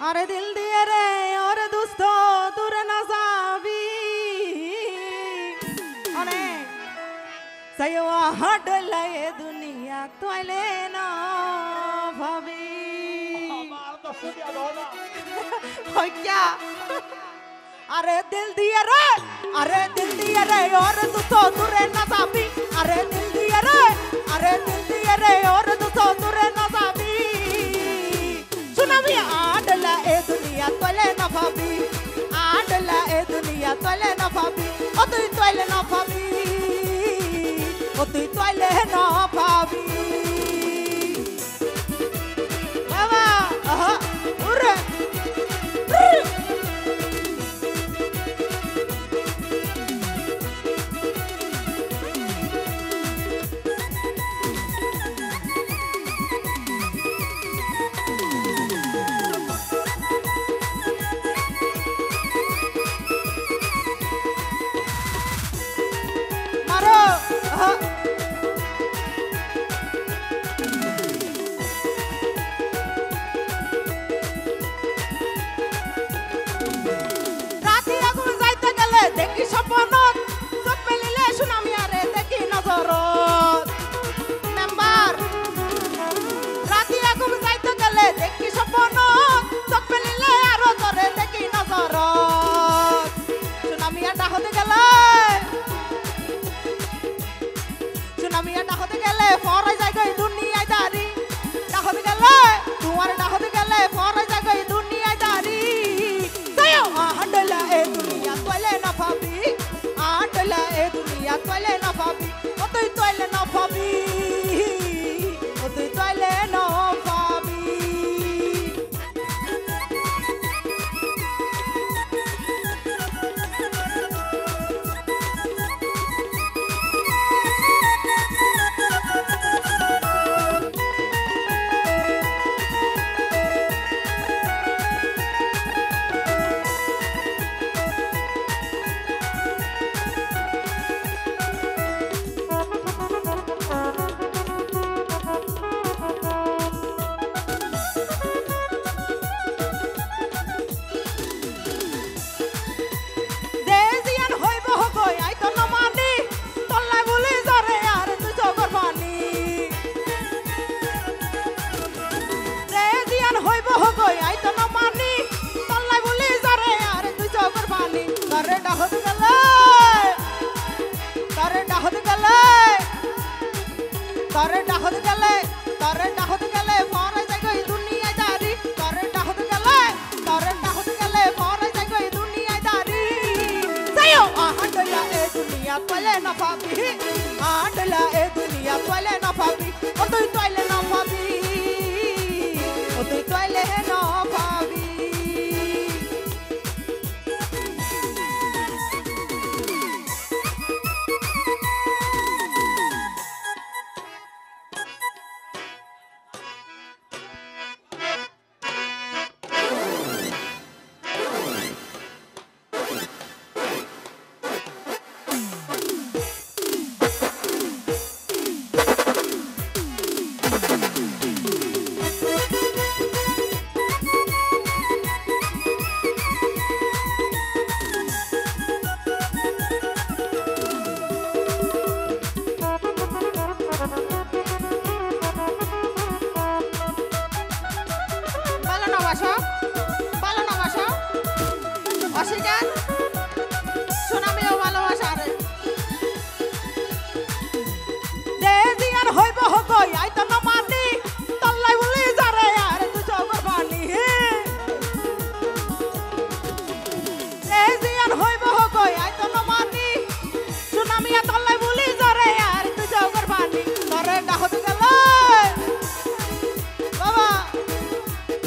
अरे दिल दिए रे और दोस्तों दूर न जावी अरे सयवा हट लए दुनिया तोले ना भाभी हो क्या अरे दिल दिए रे और दोस्तों दूर न जावी अरे दिल दिए रे और दोस्तों दूर न जावी सुनामी आडला ए दुनिया तोले ना भाभी आडला ए दुनिया तोले ना भाभी ओ तू तोले ना भाभी ओ तू तोले ना भाभी बाबा आहा उरे देखी सपनत सब मिलिले सुनामी आरे देखी नजरत मेंबर राती आगुम जाइते गेले देखी सपनत सब मिलिले आरो तोरे देखी नजरत सुनामी आटा होते गेले फराय जाय गई दुनिया दारी डाहते गेले तुआर डाहते गेले फराय जाय गई दुनिया दारी सयो हडला ए दुनिया तोले ना भाभी आडला ए दुनिया तोले ना भाभी ओ तू तोले ना भाभी ओ तू तोले ना भाभी तारे डाहत गले फराय जाय गई दुनिया दारी तारे डाहत गले फराय जाय गई दुनिया दारी सयो आडला ए दुनिया तोले ना भाभी आडला ए दुनिया तोले ना भाभी ओ तू तोले ना भाभी ओ तू तोले ना भाभी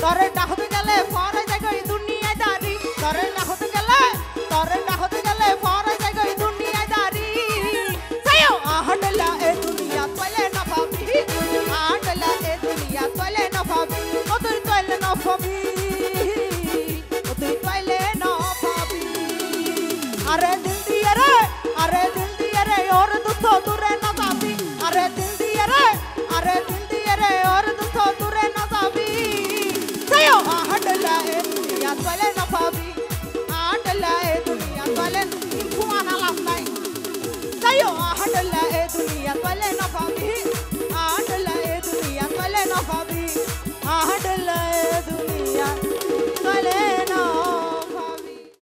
तारे डाहत गले फराय जाय गई दुनिया दारी तारे डाहत गले फराय जाय गई दुनिया दारी सयो हडला ए दुनिया तोले ना भाभी आडला ए दुनिया तोले ना भाभी ओ तू तोले ना भाभी ओ तू तोले ना भाभी अरे दिल दिए रे और दोस्तों दूर ना जावी अरे दिल दिए रे और दोस्तों दूर ना जावी सयो हडला ए রাত পাইলে না পাবি